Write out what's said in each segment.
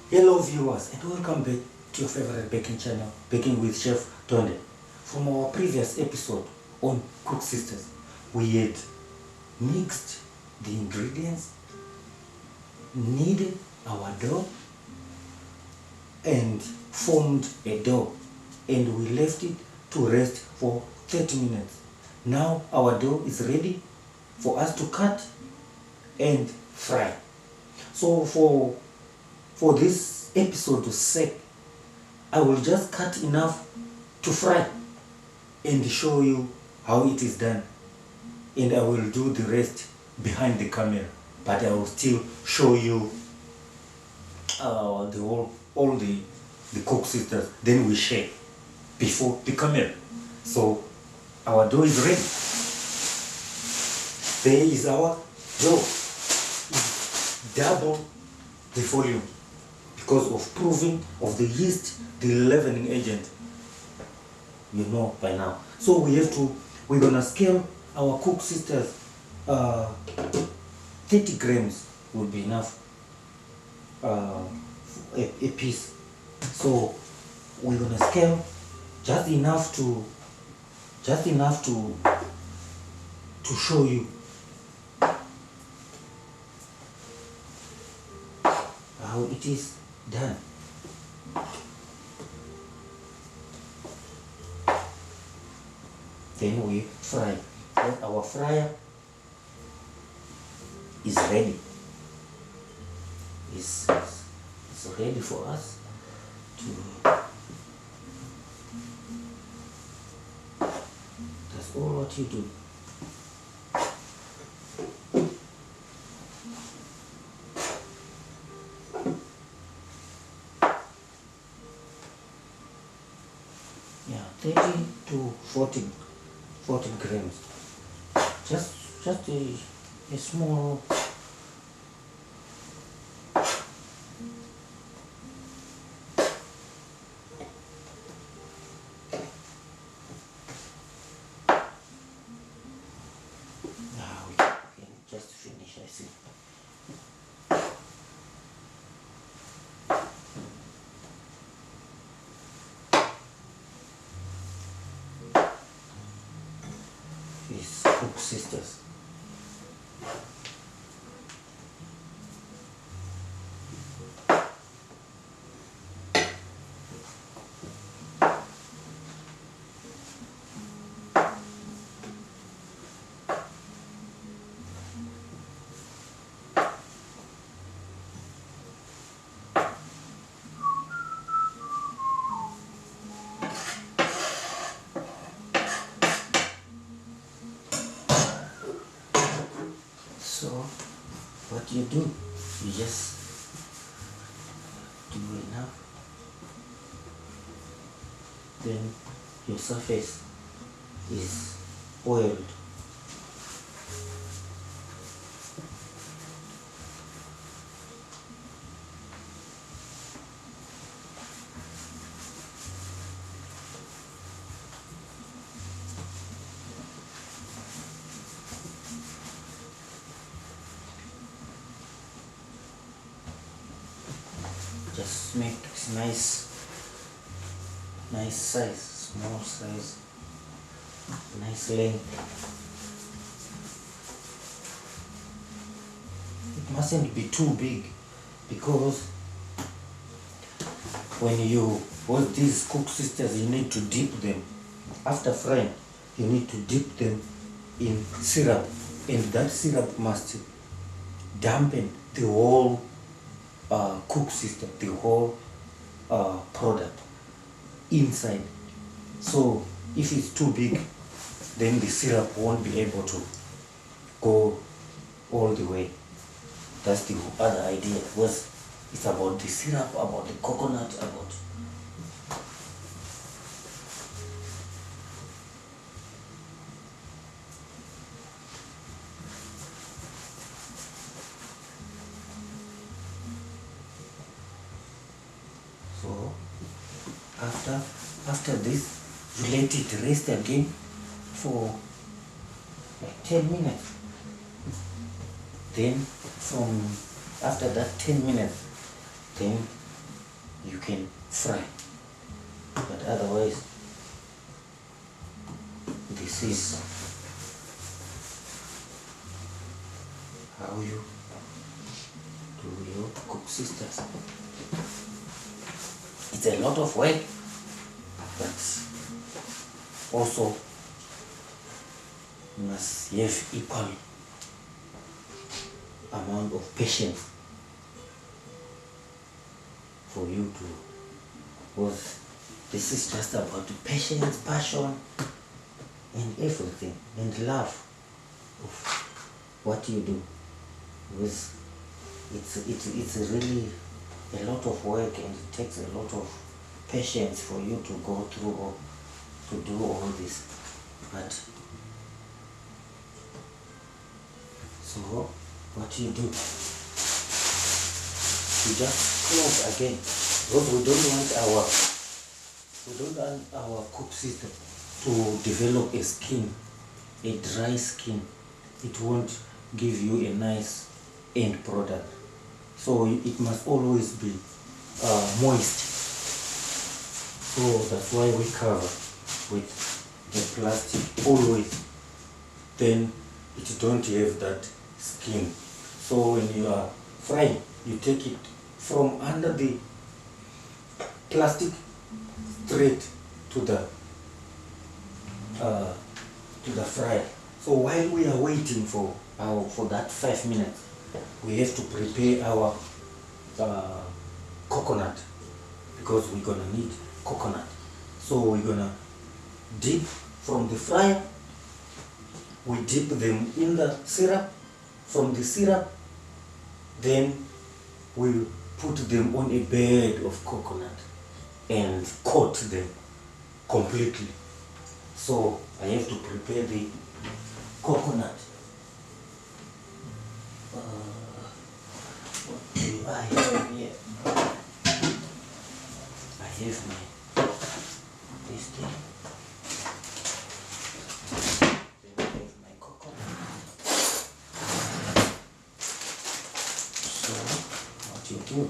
Hello viewers and welcome back to your favorite baking channel, Baking with Chef Tonde. From our previous episode on Koeksisters, we had mixed the ingredients, kneaded our dough and formed a dough, and we left it to rest for 30 minutes. Now our dough is ready for us to cut and fry. So for this episode's sake, I will just cut enough to fry and show you how it is done, and I will do the rest behind the camera, but I will still show you all the Koeksisters. Then we share before the camera. So our dough is ready. There is our dough. It's double the volume because of proving of the yeast, the leavening agent, you know by now. So we're gonna scale our Koeksisters. 30 grams would be enough, a piece. So we're gonna scale just enough to show you how it is done. Then we fry. Then our fryer is ready. It's ready for us to. That's all what you do. Yeah, 30 to 40 grams. Just a small. Now we can just finish, I see. These Koeksisters. So what you do, you just do enough, then your surface is oiled. Just make nice size, small size, nice length. It mustn't be too big, because when you hold these Koeksisters, you need to dip them. After frying, you need to dip them in syrup, and that syrup must dampen the whole Koeksister, the whole product inside. So if it's too big, then the syrup won't be able to go all the way. That's the other idea. It's about the syrup, about the coconut, about so after this, you let it rest again for like 10 minutes. Then from after that 10 minutes, then you can fry. But otherwise, this is how you do your Koeksisters. It's a lot of work, but also you must have equal amount of patience for you to, because this is just about patience, passion, and everything, and love of what you do. Because it's really a lot of work, and it takes a lot of patience for you to go through or to do all this. But so what you do, you just close again, because we don't want our Koeksister to develop a skin, a dry skin. It won't give you a nice end product. So it must always be moist. So that's why we cover with the plastic always. Then it don't have that skin. So when you are frying, you take it from under the plastic straight to the fryer. So while we are waiting for that 5 minutes, we have to prepare our coconut, because we're gonna need coconut. So we're gonna dip from the fryer, we dip them in the syrup. From the syrup, then we put them on a bed of coconut and coat them completely. So I have to prepare the coconut. What do I have here? I have my this thing. Then I have my coconut. So what you do?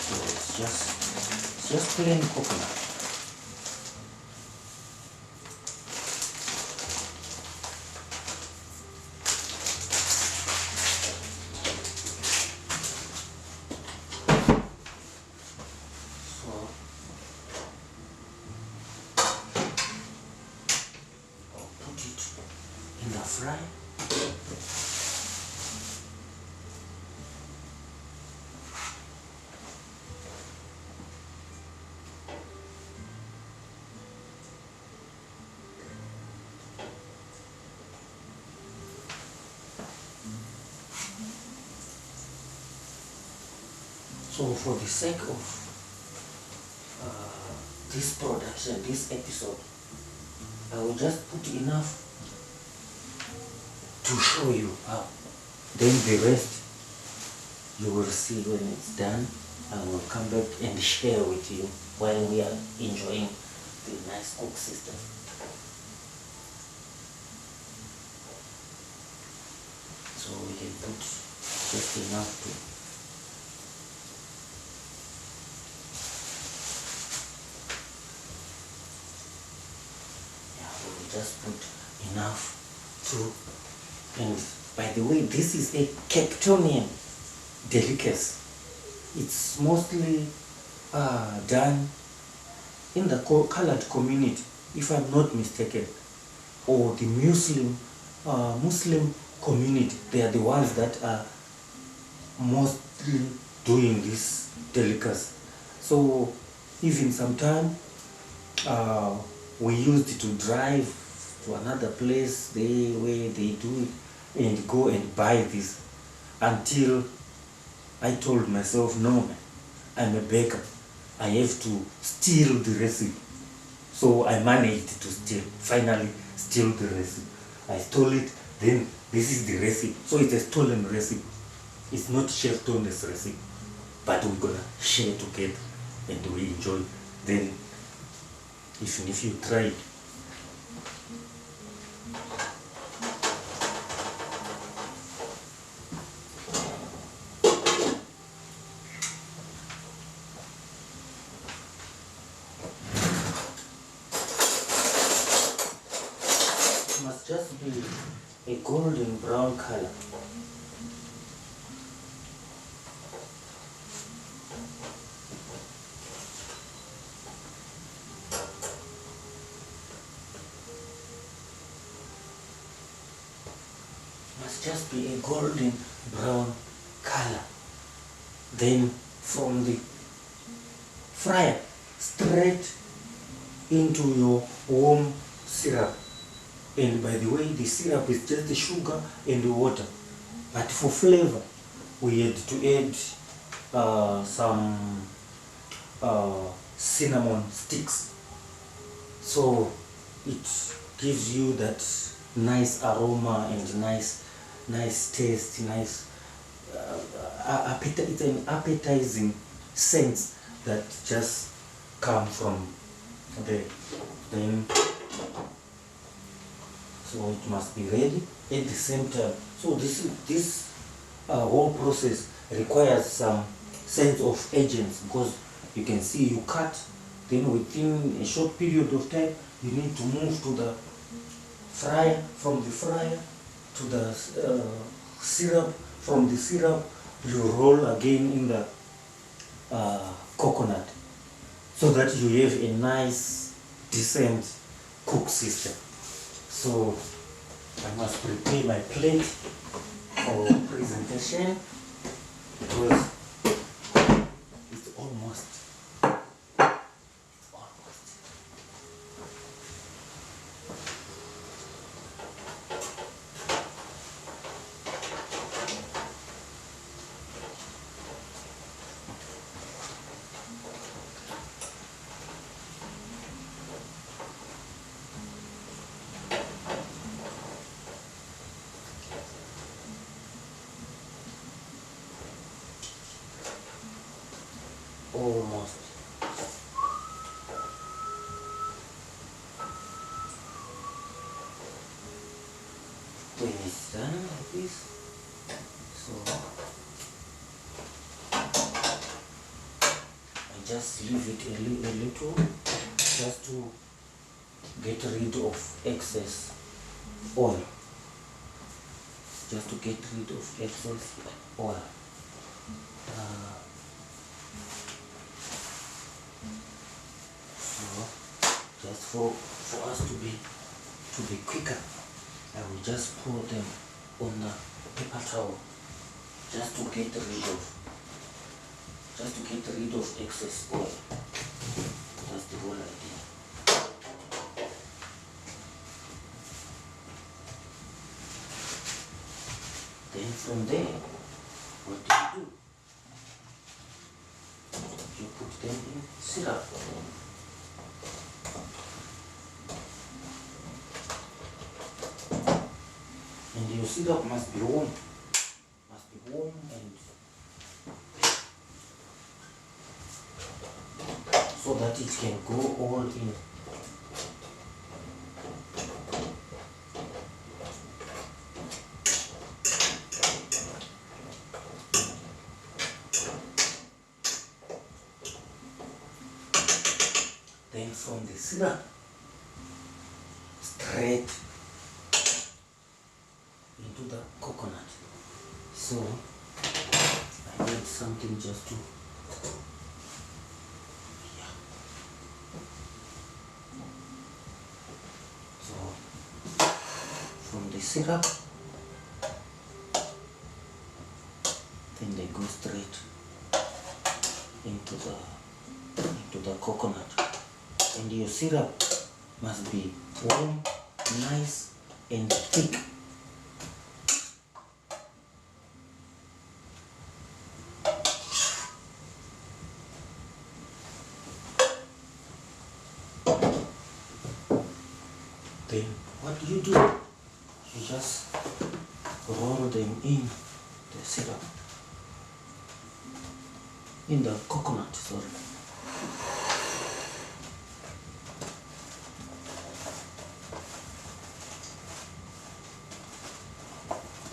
So it's just plain coconut. In the fry. So for the sake of this production, this episode, I will just put enough to show you how. Then the rest you will see when it's done. I will come back and share with you while we are enjoying the nice Koeksister. So we can put just enough to we will just put enough to. And by the way, this is a Capetonian delicacy. It's mostly done in the colored community, if I'm not mistaken, or the Muslim community. They are the ones that are mostly doing this delicacy. So even sometime we used to drive to another place where they do it and go and buy this, until I told myself, no man, I'm a baker, I have to steal the recipe. So I managed to finally steal the recipe. I stole it, then this is the recipe. So it's a stolen recipe. It's not Chef Tonde's recipe, but we're gonna share together and we enjoy. Then if you try it, be a golden brown color. Must just be a golden brown color. Then from the fryer straight into your warm syrup. And by the way, the syrup is just the sugar and the water. But for flavor, we had to add some cinnamon sticks. So it gives you that nice aroma and nice taste, nice it's an appetizing sense that just come from the then. So it must be ready at the same time. So this whole process requires some sense of urgency, because you can see you cut, then within a short period of time you need to move to the fryer, from the fryer to the syrup, from the syrup you roll again in the coconut, so that you have a nice decent Koeksister. So I must prepare my plate for presentation, because it's almost. Almost. When it's done like this, so I just leave it a little, just to get rid of excess oil. Just to get rid of excess oil. Just for us to be quicker, I will just pour them on the paper towel, just to get rid of excess oil. That's the whole idea. Then from there, what do? You put them in syrup. And your syrup must be warm. And so that it can go all in. Then from the syrup, straight into the coconut. So I need something just to, yeah. So from the syrup, then they go straight into the coconut. And your syrup must be warm, nice and thick. Then what do? You just roll them in the syrup, in the coconut, sorry.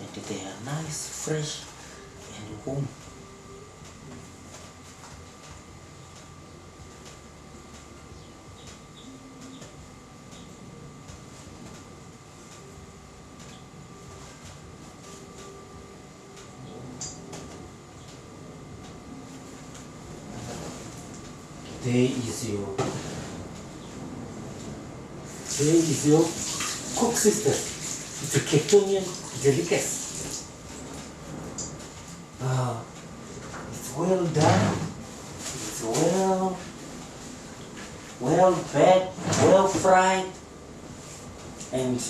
And they are nice, fresh and warm. there is your Koeksisters. It's a Capetonian delicacy. It's well done. It's well baked, well fried, and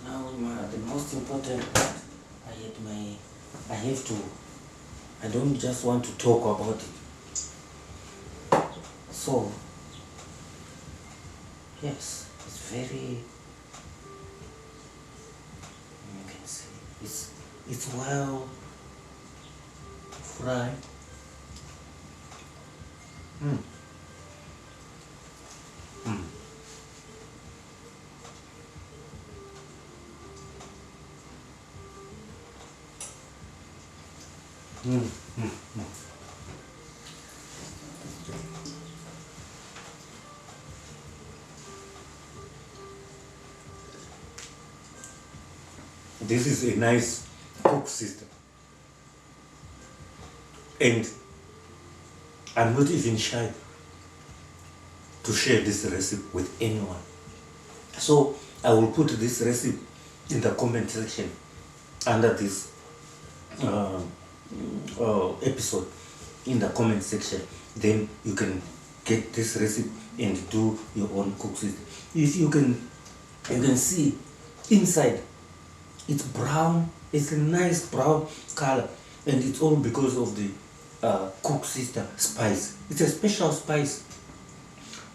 now the most important part. I don't just want to talk about it. So yes, it's very, you can see it's well fried. Mm. Mm. Mm. Mm. Mm. This is a nice Koeksister, and I'm not even shy to share this recipe with anyone. So I will put this recipe in the comment section under this episode, in the comment section. Then you can get this recipe and do your own Koeksister. If you can see inside, it's brown. It's a nice brown color, and it's all because of the Koeksister spice. It's a special spice.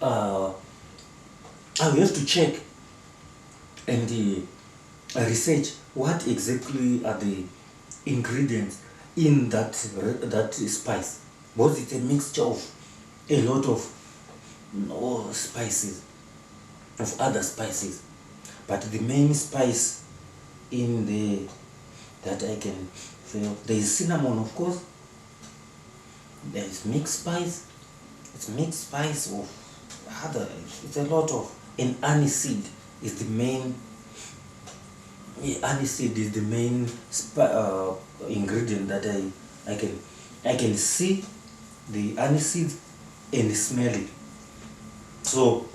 I will have to check and research what exactly are the ingredients in that spice, because it's a mixture of a lot of spices, of other spices, but the main spice in that I can feel, there is cinnamon, of course. There is mixed spice. It's mixed spice of other. It's a lot of, and aniseed is the main. Aniseed is the main ingredient that I can see the aniseed and smell it. So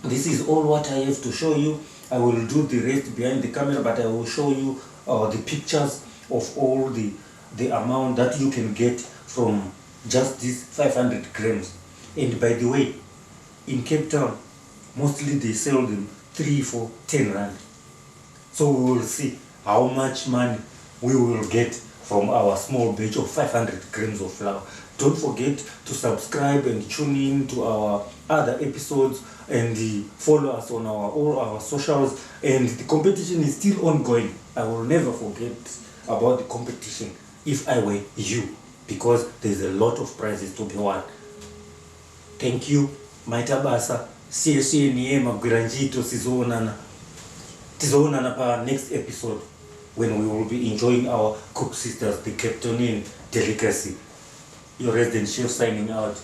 this is all what I have to show you. I will do the rest behind the camera, but I will show you the pictures of all the amount that you can get from just these 500 grams. And by the way, in Cape Town, mostly they sell them 3 for 10 rand. So we will see how much money we will get from our small batch of 500 grams of flour. Don't forget to subscribe and tune in to our other episodes, and follow us on all our socials. And the competition is still ongoing. I will never forget about the competition if I were you, because there's a lot of prizes to be won. Thank you. Maitabasa. Siye niye magwiranjito tizoonana pa next episode, when we will be enjoying our Koeksisters, the Capetonian delicacy. Your resident chef signing out.